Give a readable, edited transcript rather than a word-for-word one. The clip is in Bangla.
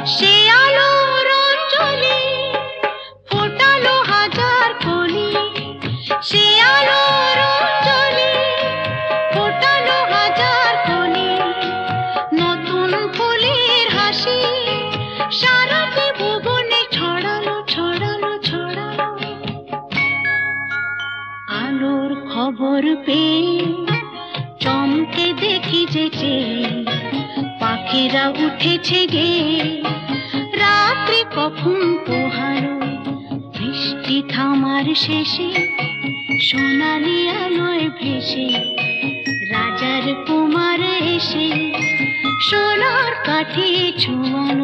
সে আলোর অঞ্জলি ফোটালো হাজার কলি, সে আলোর অঞ্জলি ফোটালো হাজার কলি। নতুন ফুলের হাসি সারাটি ভুবনে ছড়ালো ছড়ালো ছড়ালো। আলোর খবর পেয়ে চমকে দেখি যেচে পাখিরা উঠেছে গে। রাত্রি কখন পোহালো বৃষ্টি থামার শেষে সোনালি আলোয় ভেসে রাজার কুমার এসে সোনার কাঠে ছোঁয়ানো